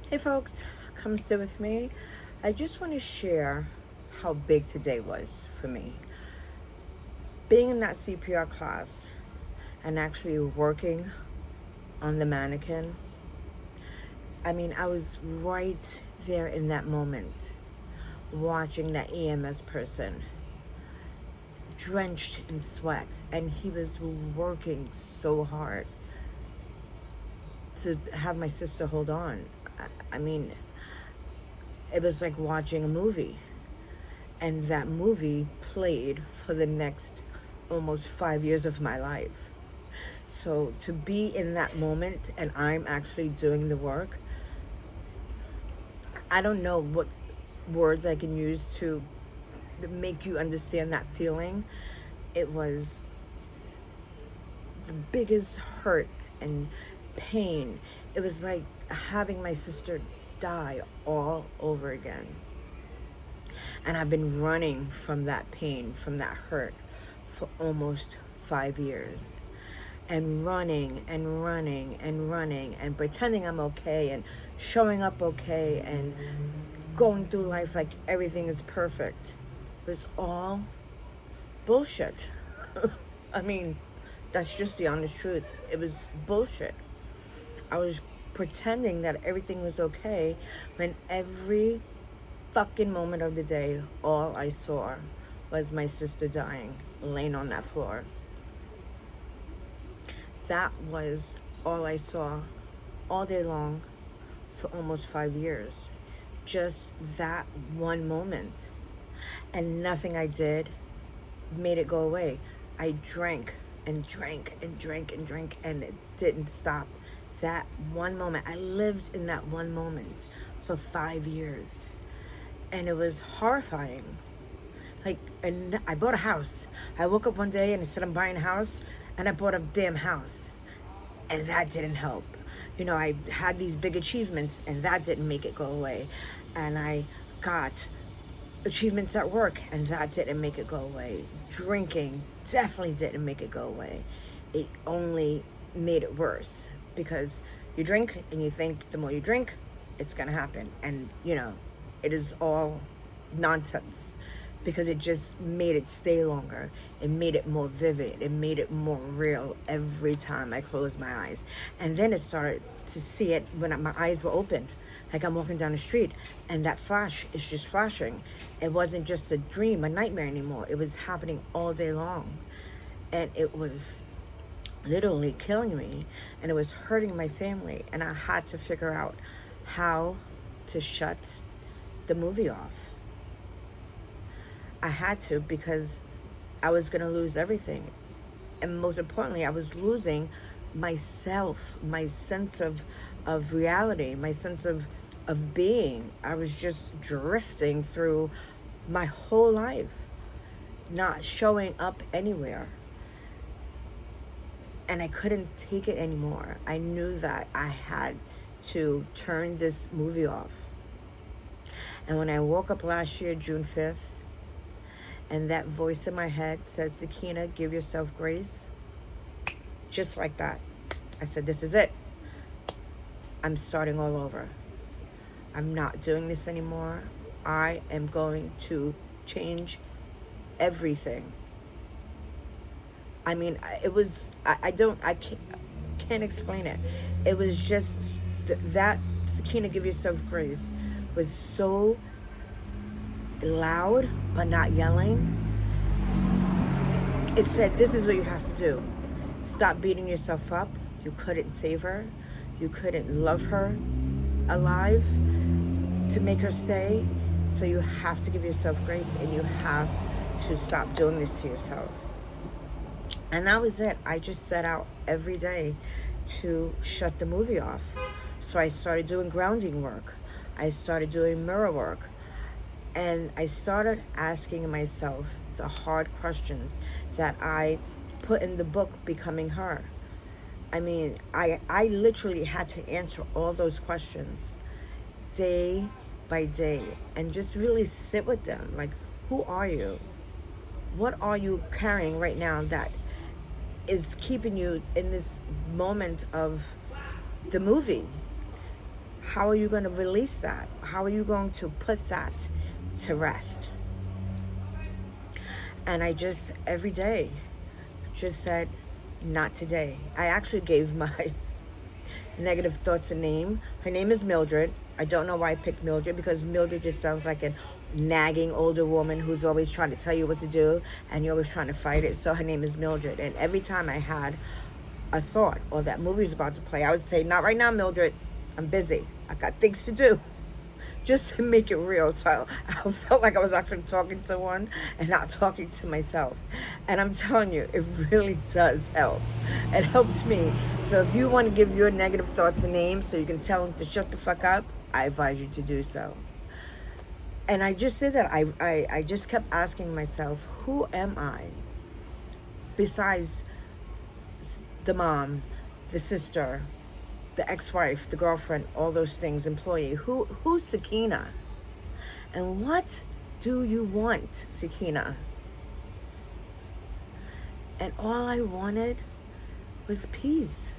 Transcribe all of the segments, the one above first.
Hey folks, come sit with me. I just want to share how big today was for me. Being in that CPR class and actually working on the mannequin, I was right there in that moment, watching that EMS person drenched in sweat, and he was working so hard to have my sister hold on. I mean, it was like watching a movie. And that movie played for the next almost 5 years of my life. So to be in that moment and I'm actually doing the work, I don't know what words I can use to make you understand that feeling. It was the biggest hurt and pain. It was like having my sister die all over again. And I've been running from that pain, from that hurt, for almost 5 years. And running and running and running and pretending I'm okay and showing up okay and going through life like everything is perfect. It was all bullshit. I mean, that's just the honest truth. It was bullshit. I was pretending that everything was okay when every fucking moment of the day, all I saw was my sister dying, laying on that floor. That was all I saw all day long for almost 5 years. Just that one moment. And nothing I did made it go away. I drank and drank and drank and drank, and it didn't stop. That one moment, I lived in that one moment for 5 years. And it was horrifying. And I bought a house. I woke up one day and I said I'm buying a house, and I bought a damn house. And that didn't help. I had these big achievements, and that didn't make it go away. And I got achievements at work, and that didn't make it go away. Drinking definitely didn't make it go away. It only made it worse, because you drink and you think the more you drink, it's gonna happen. And it is all nonsense, because it just made it stay longer. It made it more vivid. It made it more real every time I closed my eyes. And then it started to see it when my eyes were open. Like I'm walking down the street and that flash is just flashing. It wasn't just a dream, a nightmare anymore. It was happening all day long. And it was literally killing me, and it was hurting my family. And I had to figure out how to shut the movie off. I had to, because I was going to lose everything. And most importantly, I was losing myself, my sense of reality, my sense of being. I was just drifting through my whole life, not showing up anywhere. And I couldn't take it anymore. I knew that I had to turn this movie off. And when I woke up last year, June 5th, and that voice in my head said, Sakina, give yourself grace. Just like that. I said, this is it. I'm starting all over. I'm not doing this anymore. I am going to change everything. It was, I can't explain it. It was just that Sakina, give yourself grace was so loud, but not yelling. It said, this is what you have to do. Stop beating yourself up. You couldn't save her. You couldn't love her alive to make her stay. So you have to give yourself grace, and you have to stop doing this to yourself. And that was it. I just set out every day to shut the movie off. So I started doing grounding work. I started doing mirror work. And I started asking myself the hard questions that I put in the book, Becoming Her. I literally had to answer all those questions day by day and just really sit with them. Like, who are you? What are you carrying right now that is keeping you in this moment of the movie? how are you going to release that? How are you going to put that to rest? And I just, every day, just said, not today. I actually gave my negative thoughts a name. Her name is Mildred. I don't know why I picked Mildred, because Mildred just sounds like a nagging older woman who's always trying to tell you what to do and you're always trying to fight it. So her name is Mildred. And every time I had a thought or that movie was about to play, I would say, not right now, Mildred. I'm busy. I got things to do. Just to make it real. So I felt like I was actually talking to one and not talking to myself. And I'm telling you, it really does help. It helped me. So if you want to give your negative thoughts a name so you can tell them to shut the fuck up, I advise you to do so. And I just said that I just kept asking myself, who am I? Besides the mom, the sister, the ex-wife, the girlfriend, all those things, employee. Who's Sakina? And what do you want, Sakina? And all I wanted was peace.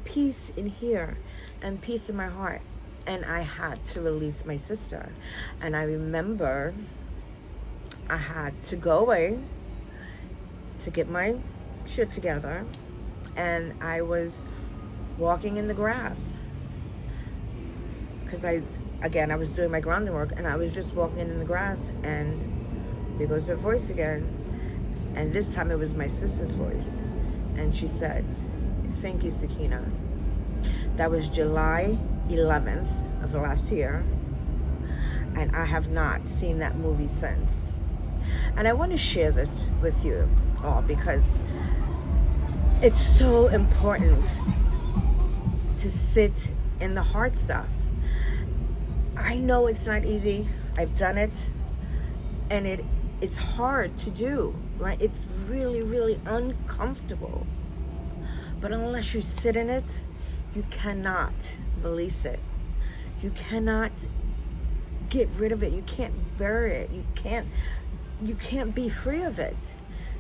Peace in here and peace in my heart. And I had to release my sister. And I remember I had to go away to get my shit together. And I was walking in the grass, because I was doing my grounding work, and I was just walking in the grass, and there goes her voice again, and this time it was my sister's voice, and she said, "Thank you, Sakina." That was July 11th of last year, and I have not seen that movie since. And I want to share this with you all because it's so important to sit in the hard stuff. I know it's not easy. I've done it, and it's hard to do, right? It's really, really uncomfortable. But unless you sit in it, you cannot release it. You cannot get rid of it. You can't bury it. You can't be free of it.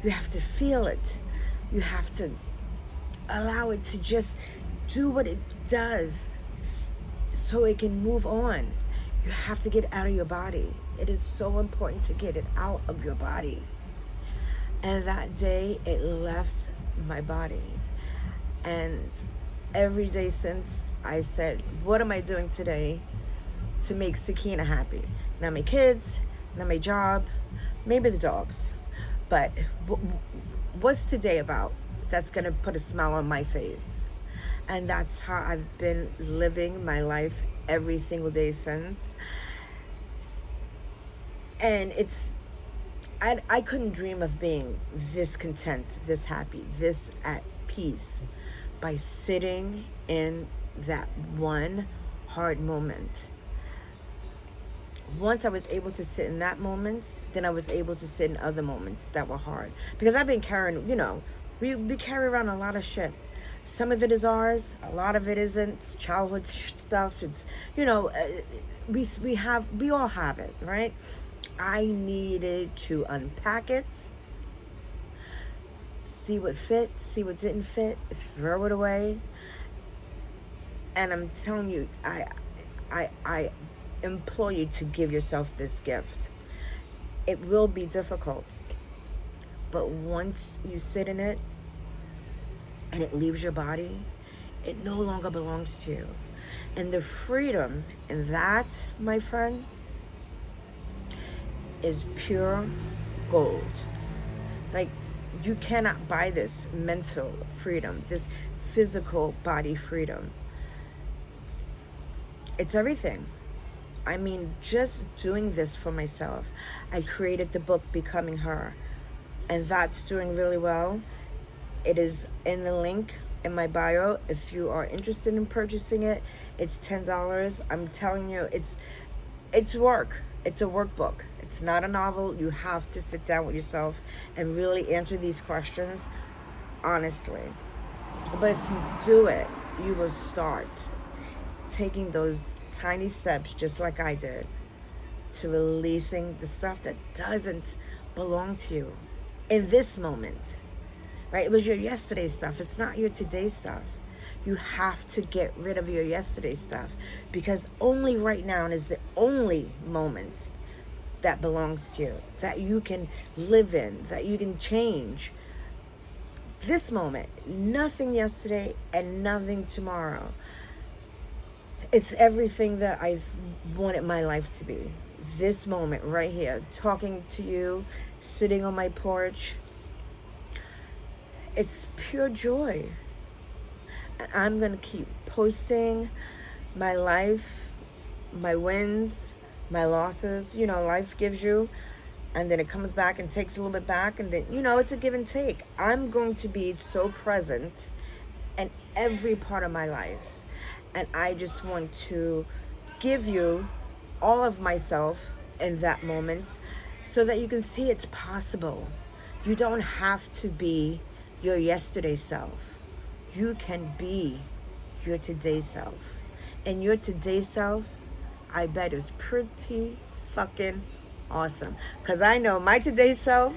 You have to feel it. You have to allow it to just do what it does so it can move on. You have to get it out of your body. It is so important to get it out of your body. And that day, it left my body. And every day since, I said, what am I doing today to make Sakina happy? Not my kids, not my job, maybe the dogs. But what's today about that's going to put a smile on my face? And that's how I've been living my life every single day since. And I couldn't dream of being this content, this happy, this at peace by sitting in that one hard moment. Once I was able to sit in that moment, then I was able to sit in other moments that were hard. Because I've been carrying, we carry around a lot of shit. Some of it is ours, a lot of it isn't. It's childhood stuff. It's, we all have it, right? I needed to unpack it, see what fit, see what didn't fit, throw it away. And I'm telling you, I implore you to give yourself this gift. It will be difficult, but once you sit in it, and it leaves your body, it no longer belongs to you. And the freedom in that, my friend, is pure gold. Like, you cannot buy this mental freedom, this physical body freedom. It's everything. I mean, just doing this for myself. I created the book Becoming Her, and that's doing really well. It is in the link in my bio. If you are interested in purchasing it, it's $10. I'm telling you, it's work. It's a workbook. It's not a novel. You have to sit down with yourself and really answer these questions honestly. But if you do it, you will start taking those tiny steps, just like I did, to releasing the stuff that doesn't belong to you in this moment. Right? It was your yesterday stuff. It's not your today stuff. You have to get rid of your yesterday stuff, because only right now is the only moment that belongs to you, that you can live in, that you can change. This moment, nothing yesterday and nothing tomorrow. It's everything that I've wanted my life to be. This moment right here, talking to you, sitting on my porch, it's pure joy. I'm going to keep posting my life, my wins, my losses. You know, life gives you, and then it comes back and takes a little bit back, and then, you know, it's a give and take. I'm going to be so present in every part of my life. And I just want to give you all of myself in that moment so that you can see it's possible. You don't have to be your yesterday self. You can be your today self. And your today self, I bet, is pretty fucking awesome. Because I know my today self,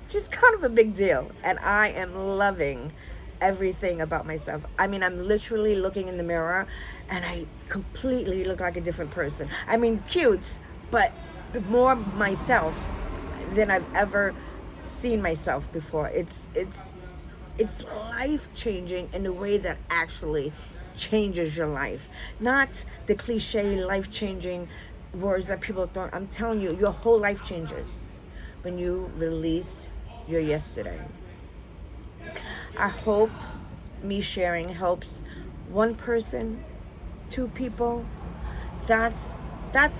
just kind of a big deal. And I am loving everything about myself. I mean, I'm literally looking in the mirror and I completely look like a different person. I mean, cute, but more myself than I've ever seen myself before. It's life changing in a way that actually changes your life. Not the cliche life changing words that people thought. I'm telling you, your whole life changes when you release your yesterday. I hope me sharing helps one person, 2 people. That's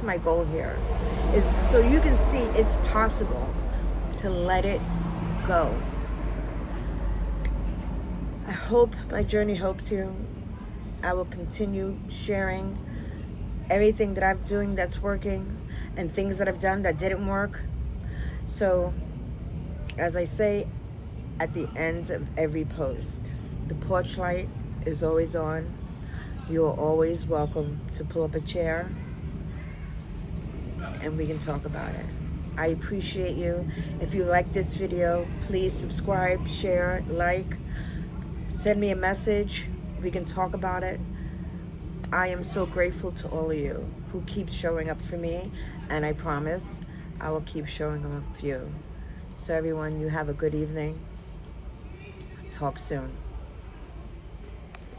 my goal here, is so you can see it's possible to let it go. I hope my journey helps you. I will continue sharing everything that I'm doing that's working and things that I've done that didn't work. So, as I say at the end of every post, the porch light is always on. You are always welcome to pull up a chair and we can talk about it. I appreciate you. If you like this video, please subscribe, share, like, send me a message. We can talk about it. I am so grateful to all of you who keep showing up for me, and I promise I will keep showing up for you. So everyone, you have a good evening. Talk soon.